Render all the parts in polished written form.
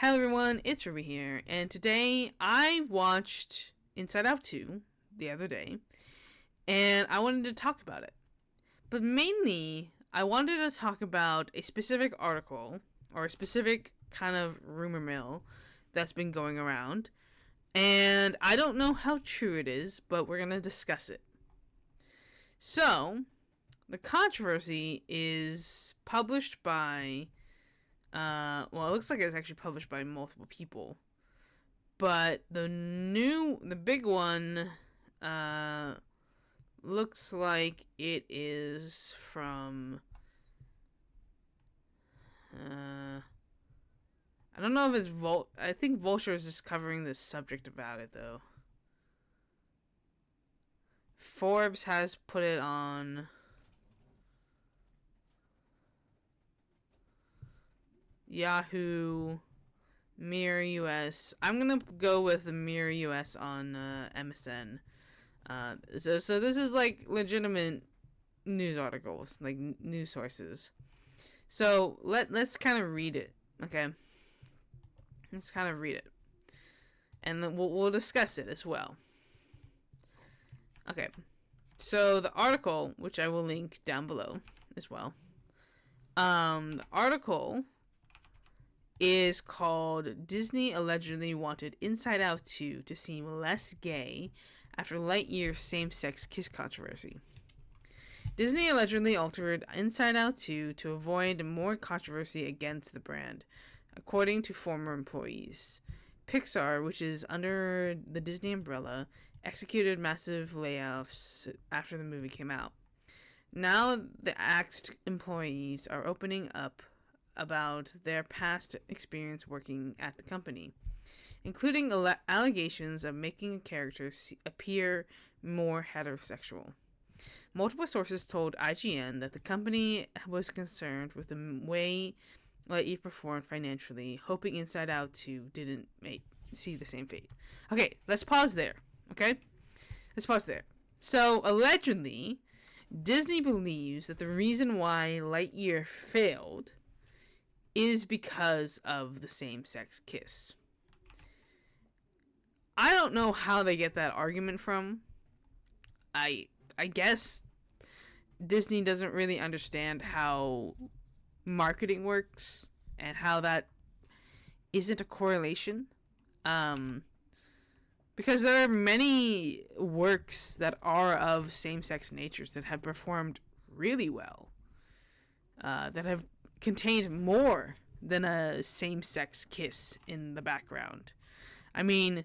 Hello everyone, it's Ruby here, and today I watched Inside Out 2 the other day, and I wanted to talk about it. But mainly, I wanted to talk about a specific article, or a specific kind of rumor mill that's been going around, and I don't know how true it is, but we're going to discuss it. So, the controversy is published by it looks like it's actually published by multiple people. But the big one, looks like it is from, I don't know if it's I think Vulture is just covering this subject about it, though. Forbes has put it on Yahoo, Mirror US. I'm gonna go with the Mirror US on MSN. So this is like legitimate news articles, like news sources. So let's kind of read it, okay? Let's kind of read it, and then we'll discuss it as well. Okay, so the article, which I will link down below as well. The article is called Disney Allegedly Wanted Inside Out 2 to Seem Less Gay After Lightyear's Same-Sex Kiss Controversy. Disney allegedly altered Inside Out 2 to avoid more controversy against the brand, according to former employees. Pixar, which is under the Disney umbrella, executed massive layoffs after the movie came out. Now the axed employees are opening up about their past experience working at the company, including allegations of making a character appear more heterosexual. Multiple sources told IGN that the company was concerned with the way Lightyear performed financially, hoping Inside Out 2 didn't see the same fate. Okay, let's pause there, okay? Let's pause there. So, allegedly, Disney believes that the reason why Lightyear failed is because of the same-sex kiss. I don't know how they get that argument from. I guess Disney doesn't really understand how marketing works and how that isn't a correlation. Because there are many works that are of same-sex natures that have performed really well. That have contained more than a same-sex kiss in the background. I mean,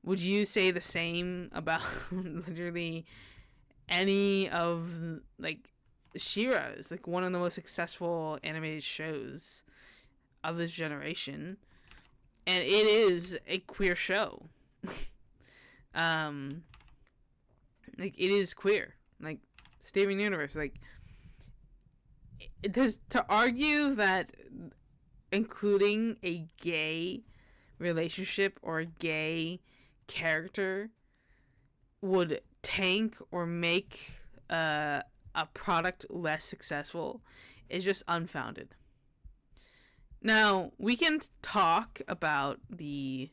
would you say the same about literally any of, like, She-Ra is like one of the most successful animated shows of this generation, and it is a queer show. Like, it is queer. Like, Steven Universe, like, to argue that including a gay relationship or a gay character would tank or make a product less successful is just unfounded. Now, we can talk about the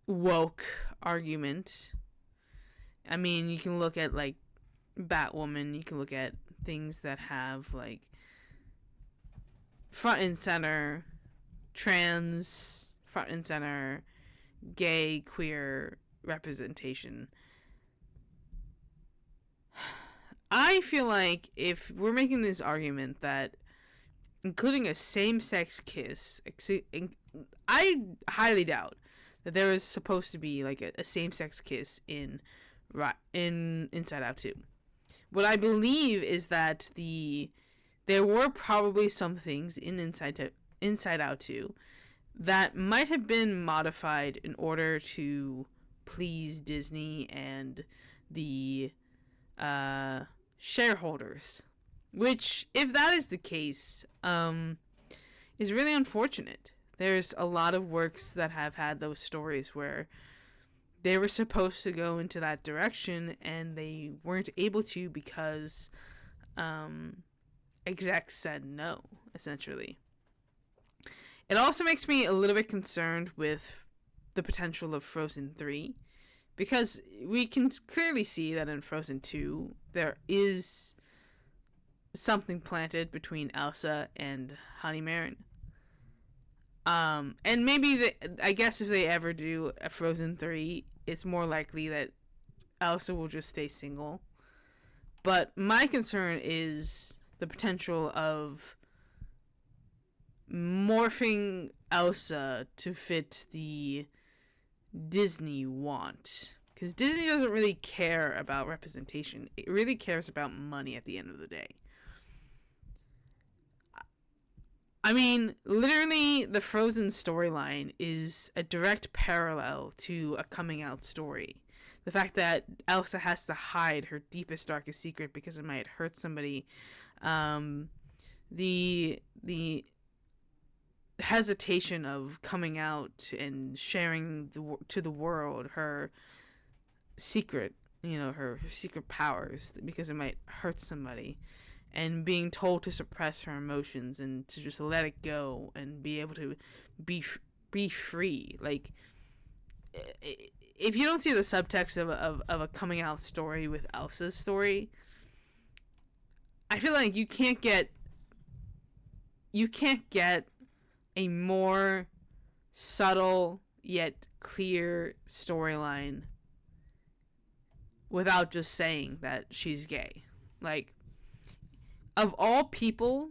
woke argument. I mean, you can look at, like, Batwoman, you can look at things that have, like, front and center trans, front and center gay, queer representation. I feel like if we're making this argument that including a same-sex kiss, I highly doubt that there is supposed to be like a same-sex kiss in Inside Out 2. What I believe is that there were probably some things in Inside Out 2 that might have been modified in order to please Disney and the shareholders. Which, if that is the case, is really unfortunate. There's a lot of works that have had those stories where they were supposed to go into that direction and they weren't able to because execs said no, essentially. It also makes me a little bit concerned with the potential of Frozen 3, because we can clearly see that in Frozen 2 there is something planted between Elsa and Honeymarin. And maybe I guess if they ever do a Frozen 3, it's more likely that Elsa will just stay single. But my concern is the potential of morphing Elsa to fit the Disney want. Because Disney doesn't really care about representation. It really cares about money at the end of the day. I mean, literally, the Frozen storyline is a direct parallel to a coming out story. The fact that Elsa has to hide her deepest, darkest secret because it might hurt somebody. The hesitation of coming out and sharing to the world her secret, her secret powers, because it might hurt somebody. And being told to suppress her emotions and to just let it go and be able to be free. Like, if you don't see the subtext of a coming out story with Elsa's story, I feel like you can't get a more subtle yet clear storyline without just saying that she's gay. Like, of all people,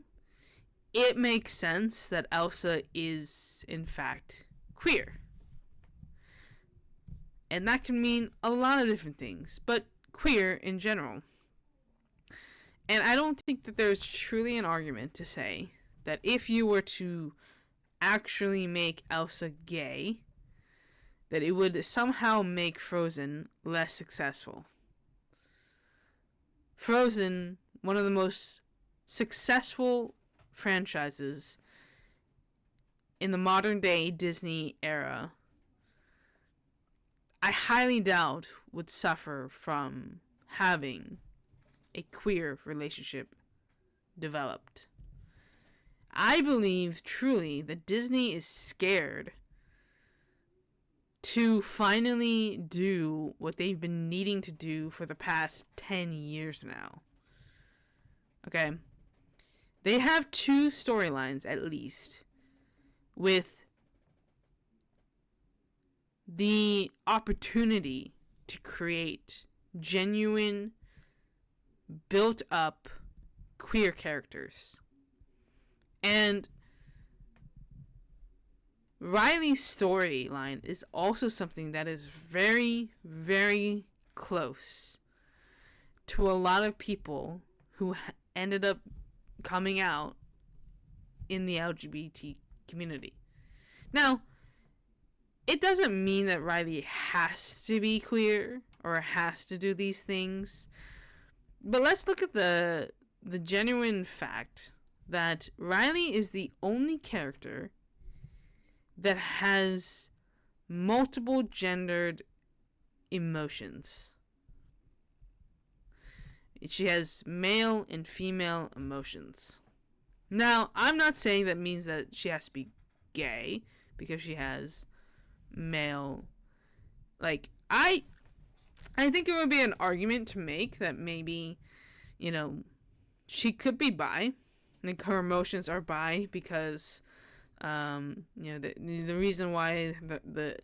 it makes sense that Elsa is, in fact, queer. And that can mean a lot of different things, but queer in general. And I don't think that there's truly an argument to say that if you were to actually make Elsa gay, that it would somehow make Frozen less successful. Frozen, one of the most successful franchises in the modern day Disney era, I highly doubt would suffer from having a queer relationship developed. I believe truly that Disney is scared to finally do what they've been needing to do for the past 10 years now. Okay? They have 2 storylines at least with the opportunity to create genuine, built up queer characters. And Riley's storyline is also something that is very, very close to a lot of people who ended up coming out in the LGBT community. Now, it doesn't mean that Riley has to be queer or has to do these things. But let's look at the genuine fact that Riley is the only character that has multiple gendered emotions. She has male and female emotions. Now, I'm not saying that means that she has to be gay because she has male. Like, I think it would be an argument to make that maybe, she could be bi. Like, her emotions are bi because, the reason why the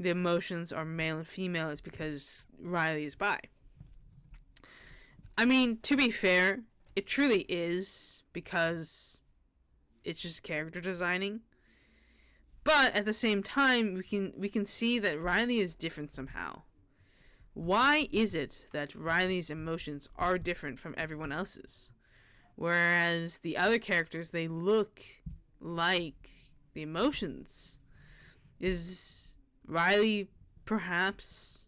emotions are male and female is because Riley is bi. I mean, to be fair, it truly is because it's just character designing. But at the same time, we can see that Riley is different somehow. Why is it that Riley's emotions are different from everyone else's? Whereas the other characters, they look like the emotions. Is Riley perhaps,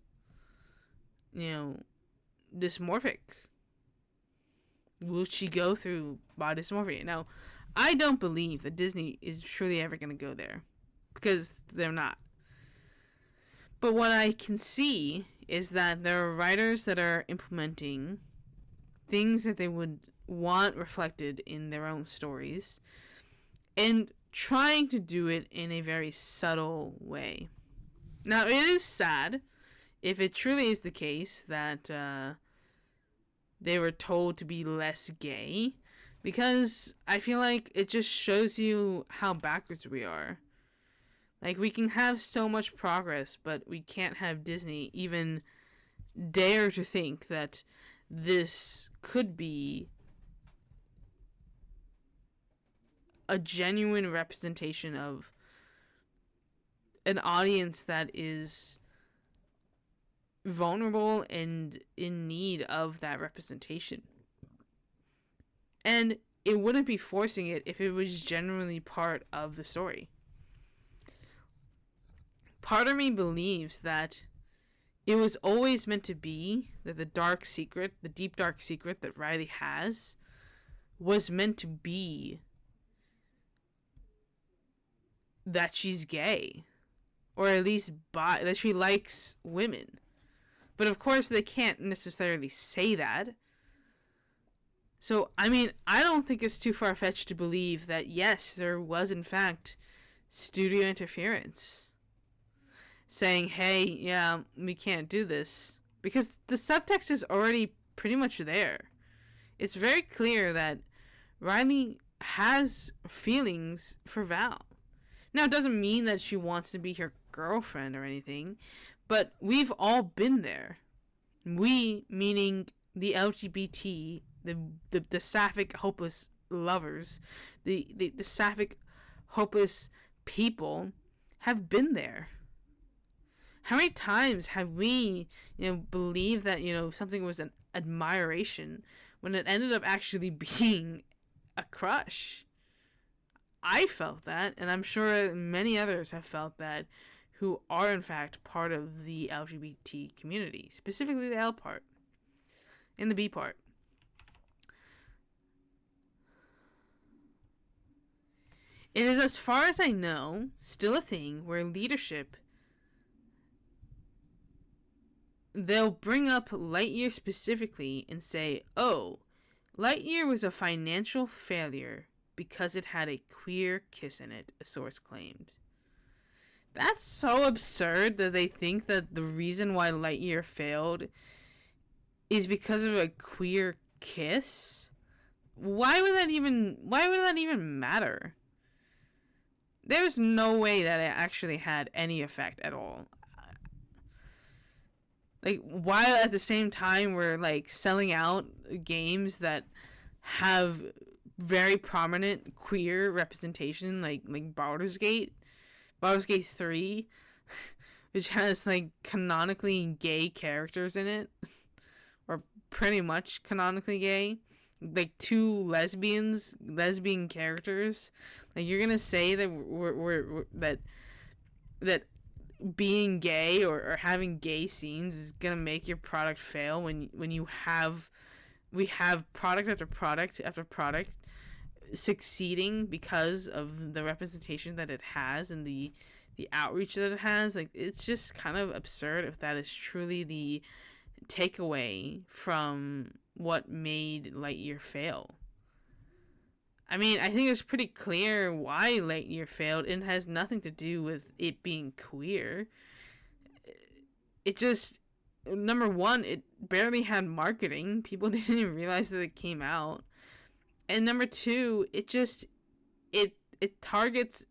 dysmorphic? Will she go through body dysmorphia? Now, I don't believe that Disney is truly ever going to go there, because they're not. But what I can see is that there are writers that are implementing things that they would want reflected in their own stories, and trying to do it in a very subtle way. Now, it is sad if it truly is the case that they were told to be less gay, because I feel like it just shows you how backwards we are. Like, we can have so much progress, but we can't have Disney even dare to think that this could be a genuine representation of an audience that is vulnerable and in need of that representation. And it wouldn't be forcing it if it was genuinely part of the story. Part of me believes that it was always meant to be that the dark secret, the deep dark secret that Riley has, was meant to be that she's gay. Or at least that she likes women. But of course they can't necessarily say that. So, I mean, I don't think it's too far-fetched to believe that, yes, there was in fact studio interference. Saying, hey, yeah, we can't do this. Because the subtext is already pretty much there. It's very clear that Riley has feelings for Val. Now, it doesn't mean that she wants to be her girlfriend or anything, but we've all been there. We, meaning the LGBT, the sapphic, hopeless lovers, the sapphic, hopeless people, have been there. How many times have we, believed that, something was an admiration when it ended up actually being a crush? I felt that, and I'm sure many others have felt that, who are in fact part of the LGBT community, specifically the L part and the B part. It is, as far as I know, still a thing where leadership, they'll bring up Lightyear specifically and say, oh, Lightyear was a financial failure because it had a queer kiss in it, a source claimed. That's so absurd that they think that the reason why Lightyear failed is because of a queer kiss? Why would that even matter? There's no way that it actually had any effect at all. Like, while at the same time we're, like, selling out games that have very prominent queer representation, like Baldur's Gate 3, which has, like, canonically gay characters in it, or pretty much canonically gay, like 2 lesbian characters. Like, you're gonna say that we're that being gay or having gay scenes is gonna make your product fail when we have product after product after product succeeding because of the representation that it has and the outreach that it has. Like, it's just kind of absurd if that is truly the takeaway from what made Lightyear fail. I mean, I think it's pretty clear why Lightyear failed, and it has nothing to do with it being queer. It just, number one, it barely had marketing. People didn't even realize that it came out. And number two, it targets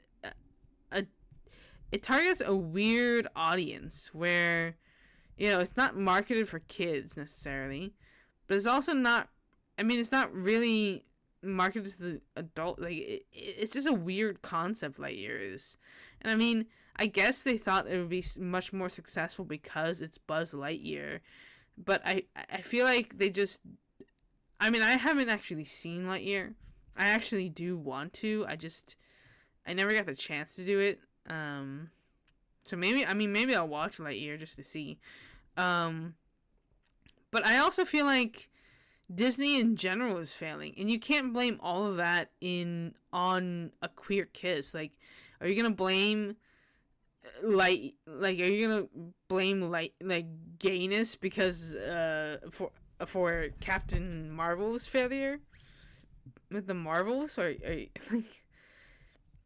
a weird audience where, it's not marketed for kids necessarily, but it's also not, it's not really marketed to the adult. Like, it's just a weird concept, Lightyear is. And I guess they thought it would be much more successful because it's Buzz Lightyear, but I feel like they just, I haven't actually seen Lightyear. I actually do want to. I never got the chance to do it. So maybe I'll watch Lightyear just to see. But I also feel like Disney in general is failing, and you can't blame all of that on a queer kiss. Like, are you gonna blame gayness because for Captain Marvel's failure with the Marvels, or like,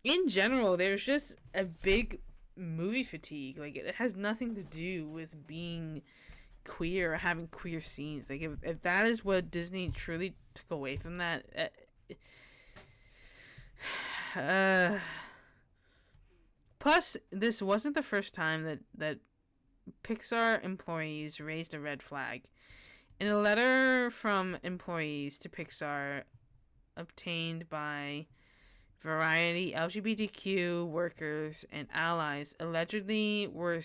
in general, there's just a big movie fatigue. Like, it has nothing to do with being queer or having queer scenes. Like, if that is what Disney truly took away from that, plus, this wasn't the first time that Pixar employees raised a red flag. In a letter from employees to Pixar obtained by Variety, LGBTQ workers and allies alleged they were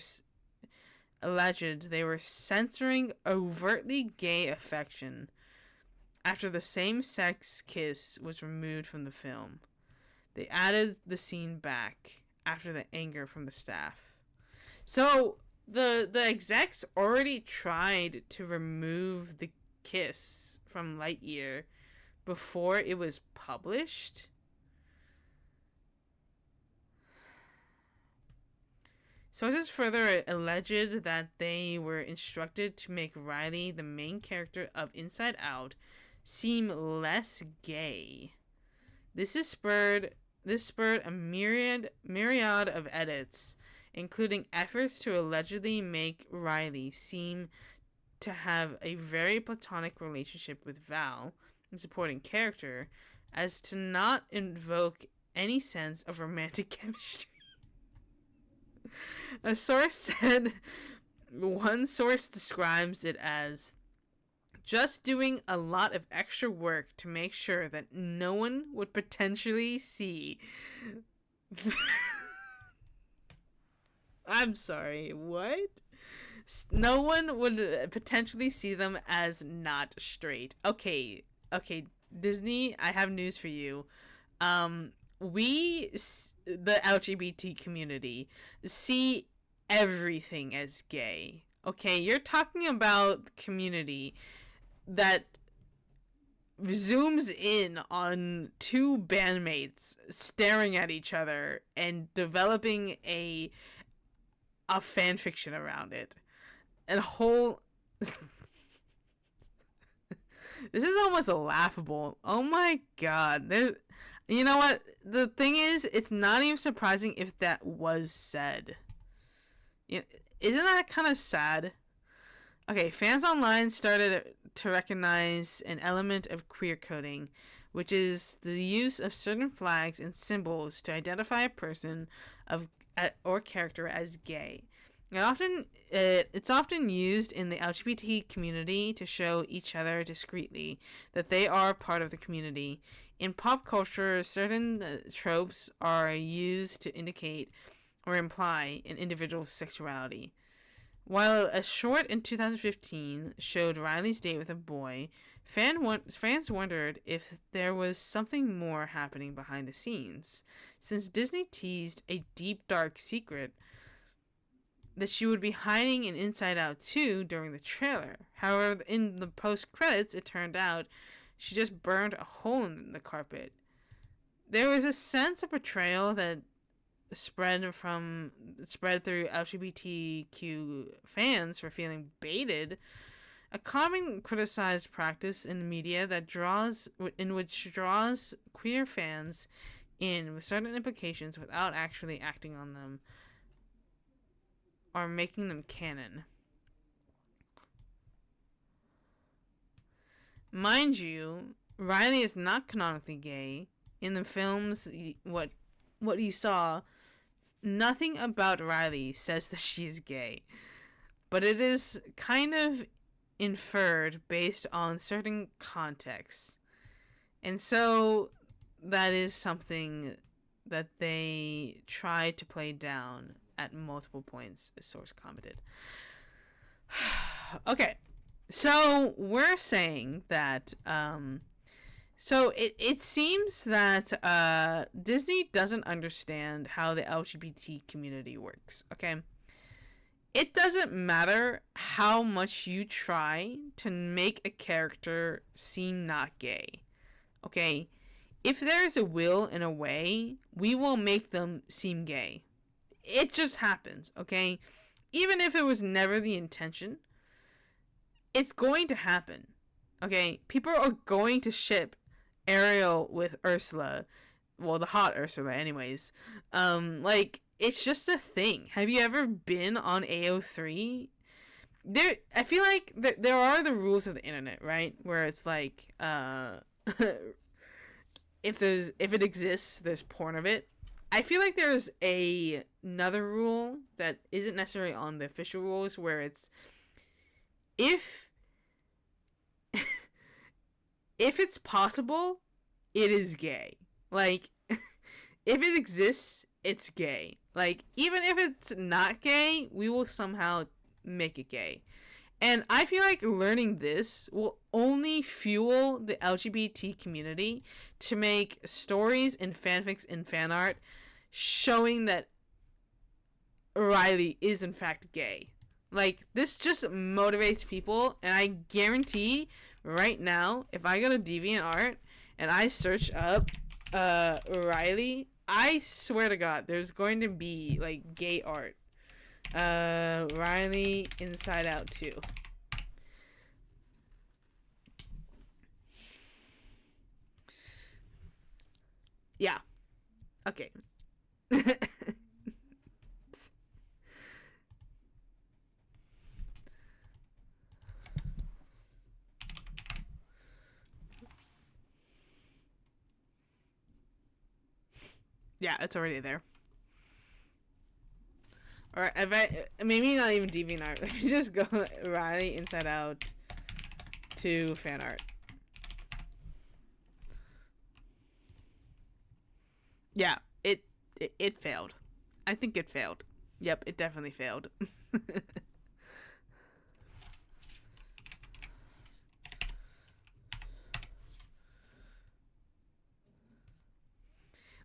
censoring overtly gay affection after the same-sex kiss was removed from the film. They added the scene back after the anger from the staff. So the execs already tried to remove the kiss from Lightyear before it was published. Sources further alleged that they were instructed to make Riley, the main character of Inside Out, seem less gay. This spurred a myriad of edits, including efforts to allegedly make Riley seem to have a very platonic relationship with Val, a supporting character, as to not invoke any sense of romantic chemistry. A source said, one source describes it as just doing a lot of extra work to make sure that no one would potentially see. I'm sorry, what? No one would potentially see them as not straight. Okay, Disney, I have news for you. We, the LGBT community, see everything as gay. Okay, you're talking about the community that zooms in on two bandmates staring at each other and developing a fan fiction around it. And whole this is almost laughable. Oh my god. You know what? The thing is, it's not even surprising if that was said. Isn't that kind of sad? Okay, fans online started to recognize an element of queer coding, which is the use of certain flags and symbols to identify a person or character as gay. It's often used in the LGBT community to show each other discreetly that they are part of the community. In pop culture, certain tropes are used to indicate or imply an individual's sexuality. While a short in 2015 showed Riley's date with a boy, fans wondered if there was something more happening behind the scenes, since Disney teased a deep, dark secret that she would be hiding in Inside Out 2 during the trailer. However, in the post-credits, it turned out she just burned a hole in the carpet. There was a sense of betrayal that spread through LGBTQ fans for feeling baited, a common criticized practice in media which draws queer fans in with certain implications without actually acting on them or making them canon. Mind you, Riley is not canonically gay. In the films, what you saw, nothing about Riley says that she is gay. But it is kind of inferred based on certain contexts. And so that is something that they tried to play down at multiple points, a source commented. Okay, so we're saying that so it seems that Disney doesn't understand how the LGBT community works, okay? It doesn't matter how much you try to make a character seem not gay, okay? If there is a will and a way, we will make them seem gay. It just happens, okay? Even if it was never the intention, it's going to happen, okay? People are going to ship Ariel with Ursula well, the hot Ursula anyways. Like, it's just a thing. Have you ever been on AO3? There, I feel like there are the rules of the internet, right? Where it's like, if it exists, there's porn of it. I feel like there's another rule that isn't necessarily on the official rules, where it's if if it's possible, it is gay. Like, if it exists, it's gay. Like, even if it's not gay, we will somehow make it gay. And I feel like learning this will only fuel the LGBT community to make stories and fanfics and fan art showing that Riley is in fact gay. Like, this just motivates people, and I guarantee right now, if I go to DeviantArt and I search up Riley, I swear to God, there's going to be like gay art. Riley Inside Out 2. Yeah. Okay. Yeah, it's already there. Or maybe not even DeviantArt. Let me just go Riley Inside Out to fan art. Yeah, it failed. I think it failed. Yep, it definitely failed.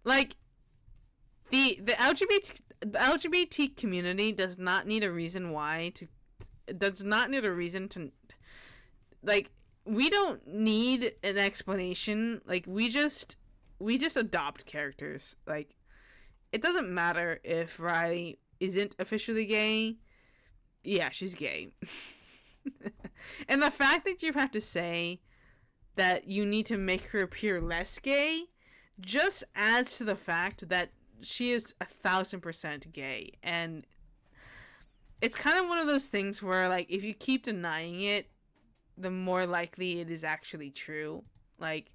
Like, the LGBT community does not need a reason to, like, we don't need an explanation. Like, we just adopt characters. Like, it doesn't matter if Riley isn't officially gay. Yeah, she's gay. And the fact that you have to say that you need to make her appear less gay just adds to the fact that she is 1,000% gay. And it's kind of one of those things where, like, if you keep denying it, the more likely it is actually true. Like,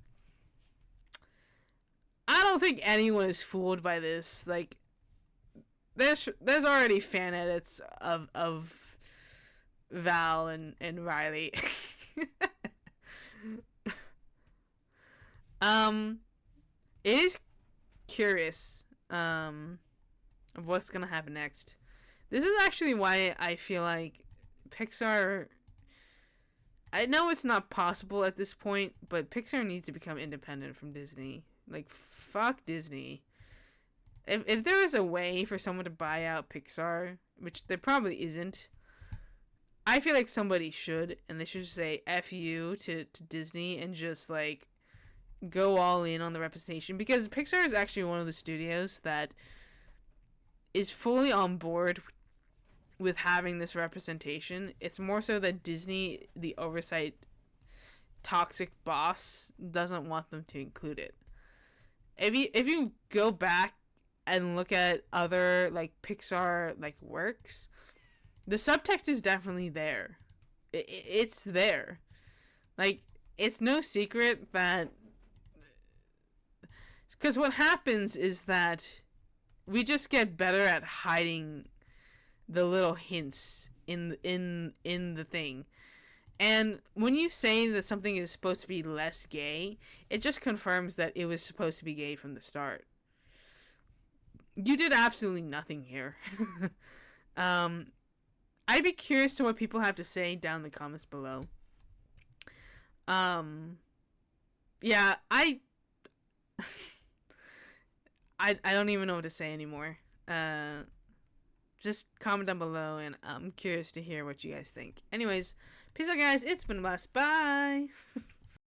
I don't think anyone is fooled by this. Like, there's already fan edits of Val and Riley. It is curious of what's gonna happen next. This is actually why I feel like Pixar, I know it's not possible at this point, but Pixar needs to become independent from Disney. Like, fuck Disney. If there was a way for someone to buy out Pixar, which there probably isn't, I feel like somebody should, and they should say F you to Disney and just, like, go all in on the representation, because Pixar is actually one of the studios that is fully on board with having this representation. It's more so that Disney, the oversight toxic boss, doesn't want them to include it. If you go back and look at other, like, Pixar, like, works, the subtext is definitely there. It's there. Like, it's no secret that, because what happens is that we just get better at hiding the little hints in the thing. And when you say that something is supposed to be less gay, it just confirms that it was supposed to be gay from the start. You did absolutely nothing here. I'd be curious to what people have to say down in the comments below. Yeah, I don't even know what to say anymore. Just comment down below, and I'm curious to hear what you guys think. Anyways, peace out, guys. It's been a blast. Bye.